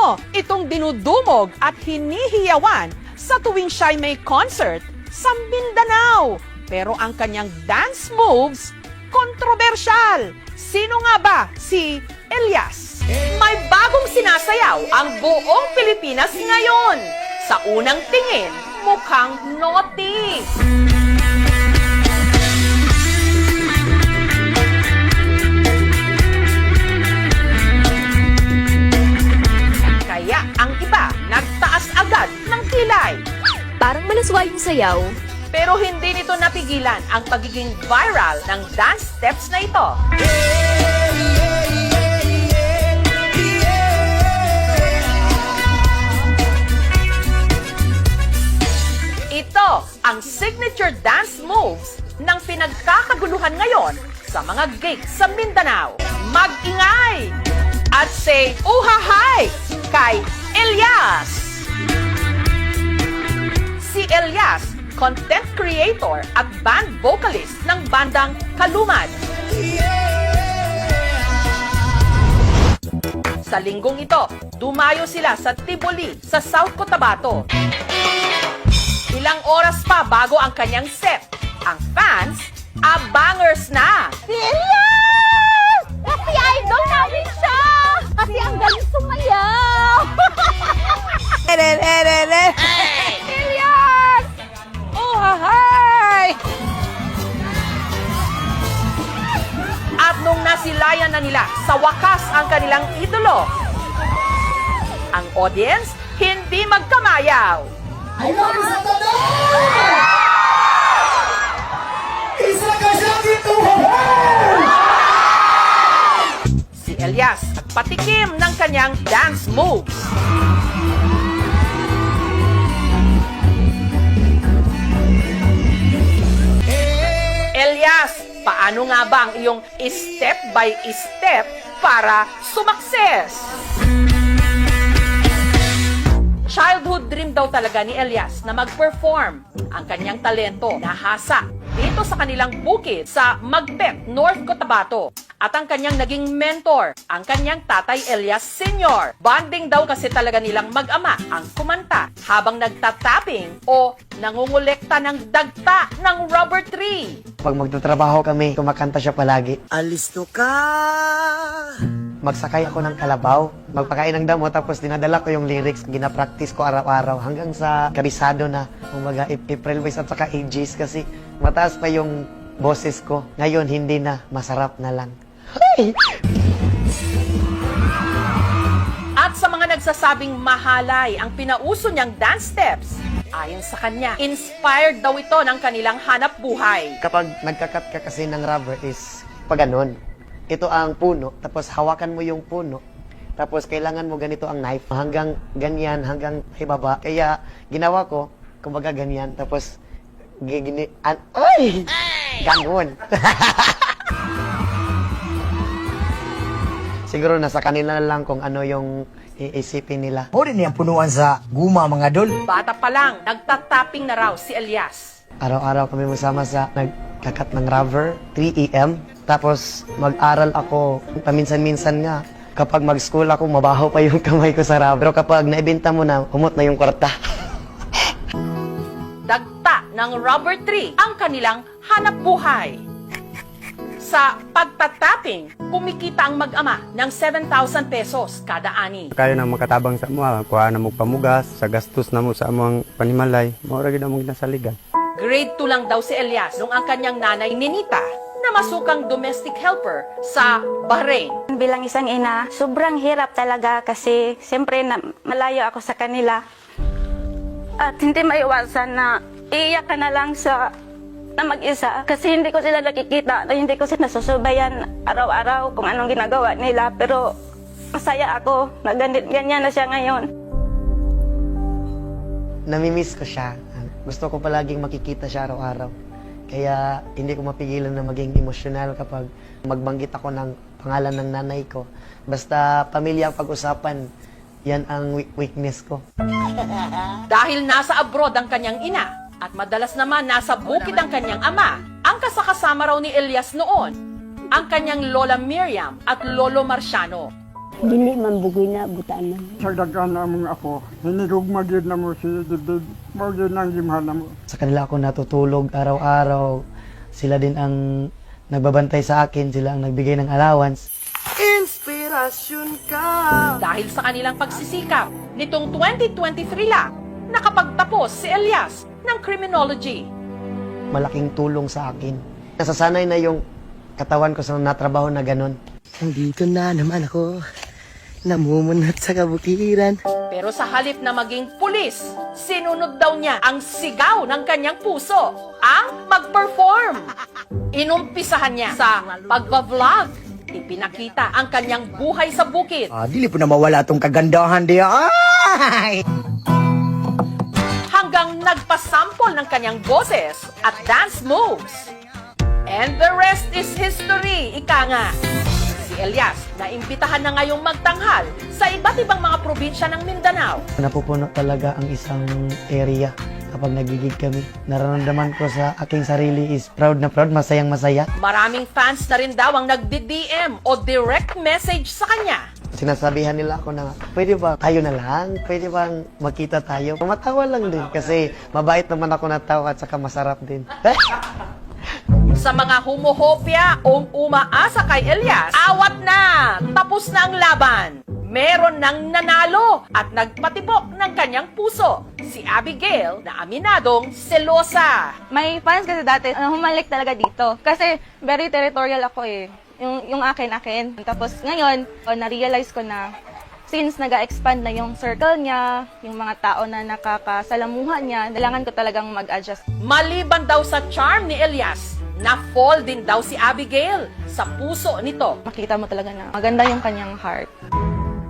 mo itong dinudumog at hinihiyawan sa tuwing siya'y may concert sa Mindanao. Pero ang kanyang dance moves, kontrobersyal. Sino nga ba si Elias? May bagong sinasayaw ang buong Pilipinas ngayon. Sa unang tingin, mukhang naughty. Kaya ang iba nagtaas agad ng kilay. Parang malaswa yung sayaw. Pero hindi nito napigilan ang pagiging viral ng dance steps na ito. Ito ang signature dance moves ng pinagkakaguluhan ngayon sa mga gigs sa Mindanao. Mag-ingay at say uhahay kay Elias! Si Elias, content creator at band vocalist ng bandang Kalumad. Sa linggong ito, dumayo sila sa Tiboli sa South Cotabato. Ilang oras pa bago ang kanyang set. Ang fans, abangers na! Si Elias! Kasi idol namin siya! Kasi ang galing sumayaw! Elias! Oh, hi! At nung nasilayan na nila, sa wakas ang kanilang idolo. Ang audience, hindi magkamayaw. Isa ka siya dito! Si Elias at patikim ng kanyang dance moves. Elias, paano nga ba ang iyong step by step para sumakses? Childhood dream daw talaga ni Elias na mag-perform. Ang kanyang talento nahasa dito sa kanilang bukid sa Magpet, North Cotabato. At ang kanyang naging mentor, ang kanyang tatay Elias Sr. Bonding daw kasi talaga nilang mag-ama ang kumanta habang nagtatapping o nangungulekta ng dagta ng rubber tree. Pag magtatrabaho kami, kumakanta siya palagi. Alisto ka! Magsakay ako ng kalabaw, magpakain ng damo, tapos dinadala ko yung lyrics, ginapractice ko araw-araw hanggang sa kabisado na, umaga April Boys at saka AGs kasi mataas pa yung boses ko. Ngayon, hindi na, masarap na lang. Ay! At sa mga nagsasabing mahalay ang pinauso niyang dance steps, ayon sa kanya, inspired daw ito ng kanilang hanap buhay. Kapag nagkakat ka kasi ng rubber is pag ganun. Ito ang puno, tapos hawakan mo yung puno, tapos kailangan mo ganito ang knife, hanggang ganyan, hanggang ibaba. Kaya ginawa ko, kumbaga ganyan, tapos ay! Ganun! Siguro nasa kanila na lang kung ano yung iisipin nila. O rin yung punuan sa guma mga dol. Bata pa lang, nagtatapping na raw si Elias. Araw-araw kami masama sa nagkakat ng rubber, 3 AM. Tapos mag-aral ako, paminsan-minsan nga. Kapag mag-school ako, mabaho pa yung kamay ko sa rubber. Pero kapag naibenta mo na, humot na yung kwarta. Dagta ng rubber tree ang kanilang hanap buhay. Sa pagtatapping, kumikita ang mag-ama ng 7,000 pesos kada ani. Kaya na makatabang sa mga, kuha na mo pamugas, sa gastos na mo sa among panimalay, maura gid mo ginasaligan. Grade 2 lang daw si Elias nung ang kanyang nanay Ninita na masukang domestic helper sa Bahrain. Bilang isang ina, sobrang hirap talaga kasi siyempre na malayo ako sa kanila. At hindi maiwasan na iiyak ka na lang na mag-isa kasi hindi ko sila nakikita, hindi ko sila nasusubayan araw-araw kung anong ginagawa nila. Pero masaya ako na ganyan na siya ngayon. Namimiss ko siya. Gusto ko palaging makikita siya araw-araw. Kaya hindi ko mapigilan na maging emosyonal kapag magbanggit ako ng pangalan ng nanay ko. Basta pamilya ang pag-usapan, yan ang weakness ko. Dahil nasa abroad ang kanyang ina at madalas naman nasa bukid ang kanyang ama, ang kasakasama raw ni Elias noon, ang kanyang Lola Miriam at Lolo Marciano. Dili man bugoy na butaan na. Sa dagan na mga ako, hinigugma gyud na mo si Dibdib, mo gyud nang gimhan na mo. Sa kanila ako natutulog araw-araw. Sila din ang nagbabantay sa akin, sila ang nagbigay ng allowance. Inspirasyon ka. Dahil sa kanilang pagsisikap, nitong 2023 lang, nakapagtapos si Elias ng criminology. Malaking tulong sa akin. Nasasanay na yung katawan ko sa natrabaho na ganun. Nandito na naman ako. Namumunat sa kabukiran. Pero sa halip na maging pulis, sinunod daw niya ang sigaw ng kanyang puso, ang mag-perform. Inumpisahan niya sa pagbablog. Ipinakita ang kanyang buhay sa bukid. Dili po na mawala tong kagandahan diya. Ay! Hanggang nagpasampol ng kanyang boses at dance moves. And the rest is history, ika nga. Si Elias na imbitahan na ngayong magtanghal sa iba't ibang mga probinsya ng Mindanao. Napupuno talaga ang isang area kapag nagigig kami. Nararamdaman ko sa aking sarili is proud na proud, masayang masaya. Maraming fans na rin daw ang nagdi-DM o direct message sa kanya. Sinasabihan nila ako na, pwede ba tayo na lang? Pwede bang makita tayo? Matawa lang din kasi mabait naman ako na tao at saka masarap din. Sa mga humuhopya o umaasa kay Elias, awat na! Tapos na ang laban! Meron nang nanalo at nagpatibok ng kanyang puso, si Abigail na aminadong selosa. May fans kasi dati, humalik talaga dito. Kasi very territorial ako eh. Yung akin. Tapos ngayon, na-realize ko na since nag-expand na yung circle niya, yung mga tao na nakakasalamuhan niya, kailangan ko talagang mag-adjust. Maliban daw sa charm ni Elias, na-fall din daw si Abigail sa puso nito. Makita mo talaga na maganda yung kanyang heart.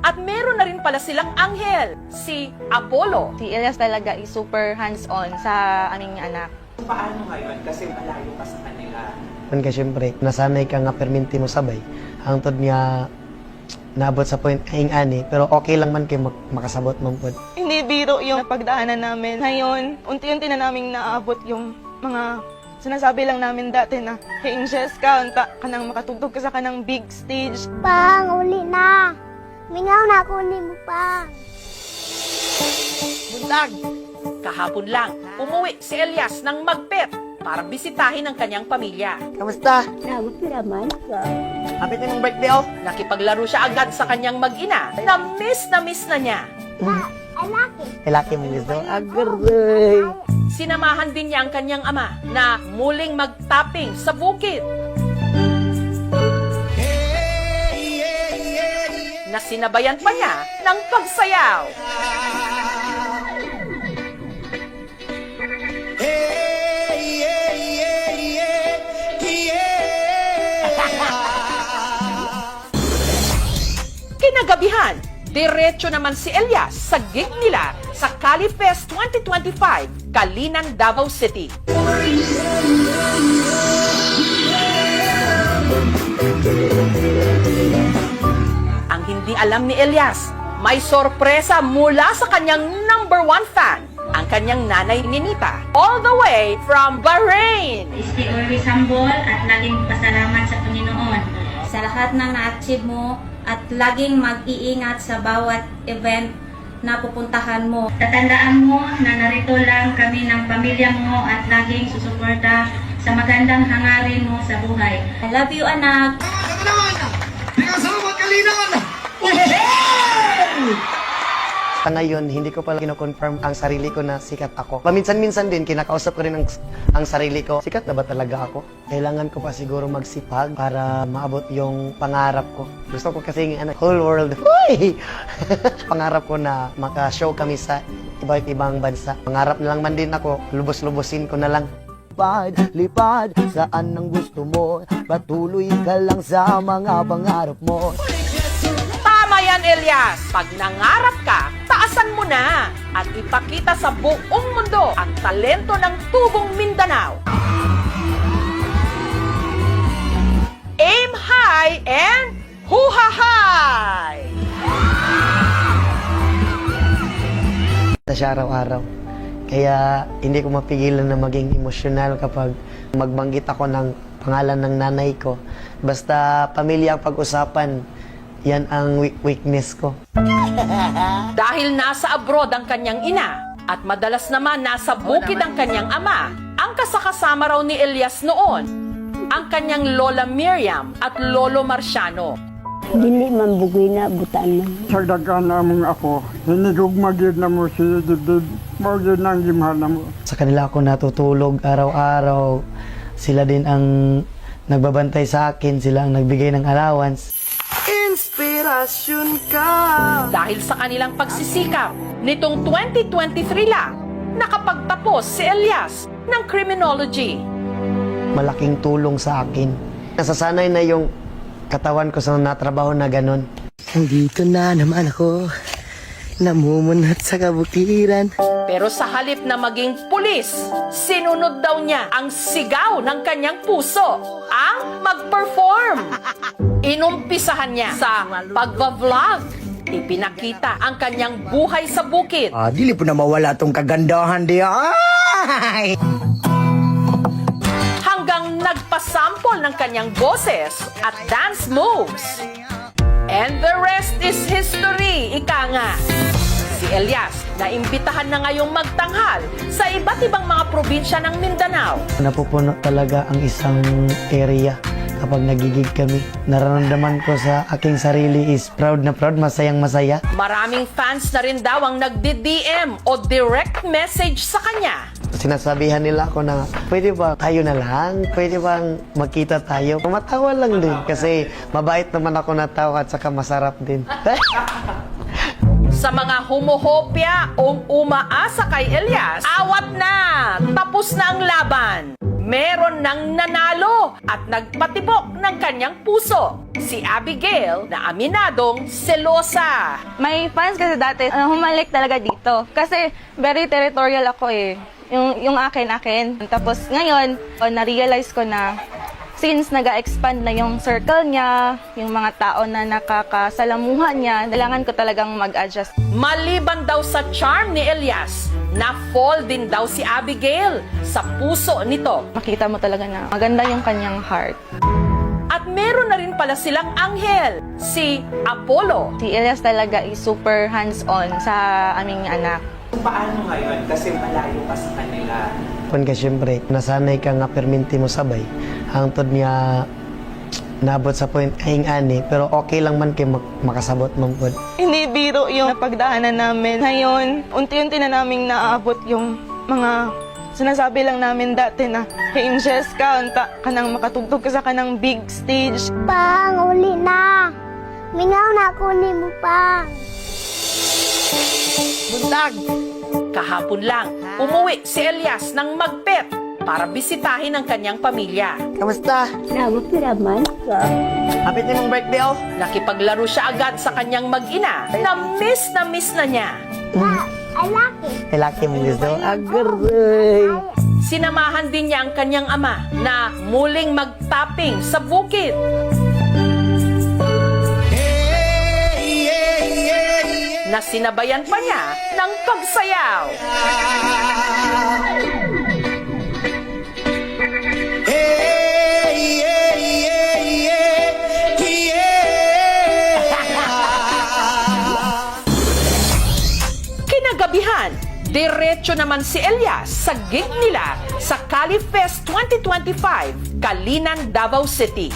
At meron na rin pala silang anghel, si Apollo. Si Elias talaga is super hands-on sa aming anak. Paano ngayon? Kasi malayo pa sa kanila. Kasi syempre, nasanay ka nga perminti mo sabay. Ang tod niya, naabot sa point aing ani, pero okay lang man kay makasabot man pod. Hindi biro yung pagdaanan namin. Ngayon, unti-unti na naming naabot yung mga sinasabi lang namin dati na, hey, Inges ka, unta ka nang makatugtog ka sa kanang big stage. Pang, uli na. Mingaw na ako ni mo pa. Buntag! Kahapon lang, umuwi si Elias ng Magpet para bisitahin ang kanyang pamilya. Kamusta? Nabot naman ka. Happy ka ng birthday, oh. Nakipaglaro siya agad sa kanyang mag-ina. Na-miss na niya. Alaki. Laki mo gusto? Agaray! Sinamahan din niya ang kanyang ama na muling mag-tapping sa bukid. Na sinabayan pa niya ng pagsayaw. Kinagabihan, diretso naman si Elias sa gig nila sa CaliFest 2025, Kalinan, Davao City. Ang hindi alam ni Elias, may sorpresa mula sa kanyang #1 fan, ang kanyang nanay Ninita, all the way from Bahrain. Stay always humble at laging pasalamat sa Panginoon sa lahat ng na-achieve mo at laging mag-iingat sa bawat event na pupuntahan mo. Tatandaan mo na narito lang kami ng pamilya mo at laging susuporta sa magandang hangarin mo sa buhay. I love you, anak! Sa ngayon, hindi ko pala kino-confirm ang sarili ko na sikat ako. Paminsan-minsan din, kinakausap ko rin ang sarili ko. Sikat na ba talaga ako? Kailangan ko pa siguro magsipag para maabot yung pangarap ko. Gusto ko kasi whole world. Uy! Pangarap ko na maka-show kami sa iba't ibang bansa. Pangarap na lang man din ako, lubos-lubosin ko na lang. Lipad, saan ang gusto mo? Patuloy ka lang sa mga pangarap mo. Tama yan, Elias! Pag nangarap ka, taasan mo na at ipakita sa buong mundo ang talento ng Tubong Mindanao. Aim high and huha high! Siya araw-araw. Kaya hindi ko mapigilan na maging emosyonal kapag magbanggit ako ng pangalan ng nanay ko. Basta pamilya ang pag-usapan, yan ang weakness ko. Dahil nasa abroad ang kanyang ina at madalas naman nasa bukid ang kanyang ama, ang kasakasama raw ni Elias noon, ang kanyang Lola Miriam at Lolo Marciano. Dili man bugoy na butaan man. Sa dagan among ako, hinirog magid na mo si Dibdib. Mao gyud nang gimahal na mo. Sa kanila ako natutulog araw-araw. Sila din ang nagbabantay sa akin, sila ang nagbigay ng allowance. Inspirasyon ka. Dahil sa kanilang pagsisikap, nitong 2023 lang, nakapagtapos si Elias ng criminology. Malaking tulong sa akin. Nasasanay na yung katawan ko sa natrabaho na ganun. Nandito na naman ako. Namumunat sa kabukiran. Pero sa halip na maging pulis, sinunod daw niya ang sigaw ng kanyang puso, ang mag-perform. Inumpisahan niya sa pagva-vlog. Ipinakita ang kanyang buhay sa bukid. Dili po na mawala tong kagandahan di ay. Hanggang nagpasample ng kanyang boses at dance moves. And the rest is history, ika nga. Si Elias na imbitahan na ngayong magtanghal sa iba't ibang mga probinsya ng Mindanao. Napupuno talaga ang isang area kapag nagigig kami. Nararamdaman ko sa aking sarili is proud na proud, masayang masaya. Maraming fans na rin daw ang nagdi-DM o direct message sa kanya. Sinasabihan nila ako na, pwede ba tayo na lang? Pwede bang magkita tayo? Matawa lang din kasi mabait naman ako na tao at saka masarap din. Sa mga humuhopya o umaasa kay Elias, awat na! Tapos na ang laban! Meron nang nanalo at nagpatibok ng kanyang puso. Si Abigail na aminadong selosa. May fans kasi dati, humalik talaga dito. Kasi very territorial ako eh. Yung akin. Tapos ngayon, na-realize ko na since nag-expand na yung circle niya, yung mga tao na nakakasalamuhan niya, kailangan ko talagang mag-adjust. Maliban daw sa charm ni Elias, na-fall din daw si Abigail sa puso nito. Makita mo talaga na maganda yung kanyang heart. At meron na rin pala silang anghel, si Apollo. Si Elias talaga is super hands-on sa aming anak. Paano ngayon? Kasi malayo ka sa kanila. Kung ka siyempre, nasanay ka nga perminti mo sabay. Hangtod niya nabot sa point kahing ani, pero okay lang man kay makasabot man po. Hindi biro yung napagdaanan namin. Ngayon, unti-unti na naming naaabot yung mga sinasabi lang namin dati na, hey, Angels ka, unta ka nang makatugtog ka sa kanang big stage. Pang, uli na. Mingaw na ako ni mo, Pang. Buntag. Kahapon lang, umuwi si Elias ng Magpet para bisitahin ang kanyang pamilya. Kamusta? Nagpiraman ka. Hapit ni mong birthday oh. Nakipaglaro siya agad sa kanyang mag-ina na miss na niya. I like it. Lalaki mong gusto. Agoy. Sinamahan din niya ang kanyang ama na muling mag-tapping sa bukid. Na sinabayan pa niya ng pagsayaw. Kinagabihan, diretso naman si Elias sa gig nila sa Cali Fest 2025, Kalinan, Davao City.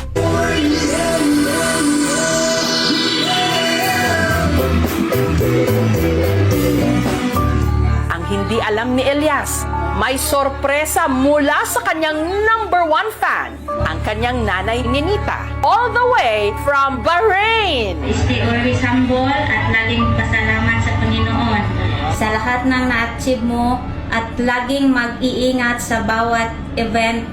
Ang hindi alam ni Elias, may sorpresa mula sa kanyang #1 fan, ang kanyang nanay Ninita, all the way from Bahrain. Stay always humble at laging pasalamat sa Panginoon sa lahat ng na-achieve mo at laging mag-iingat sa bawat event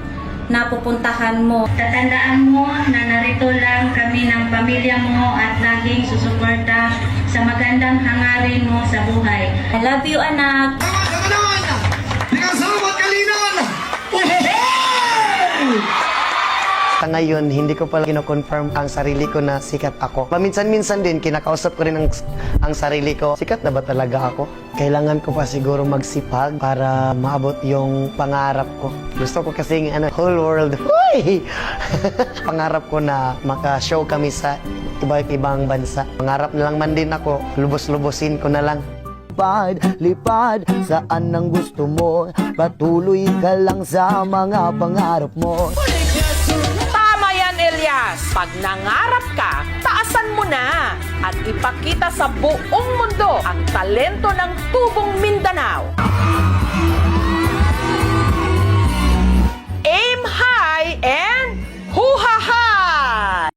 na pupuntahan mo. Tatandaan mo na narito lang kami ng pamilya mo at laging susuporta sa magandang hangarin mo sa buhay. I love you, anak. Sa ngayon, hindi ko pala kino-confirm ang sarili ko na sikat ako. Paminsan-minsan din, kinakausap ko rin ang sarili ko. Sikat na ba talaga ako? Kailangan ko pa siguro magsipag para maabot yung pangarap ko. Gusto ko kasing whole world. Pangarap ko na maka-show kami sa iba-ibang bansa. Mangarap na lang man din ako, lubos-lubosin ko na lang. Lipad, saan ang gusto mo? Patuloy ka lang sa mga pangarap mo. Tama yan, Elias. Pag nangarap ka, taasan mo na at ipakita sa buong mundo ang talento ng Tubong Mindanao.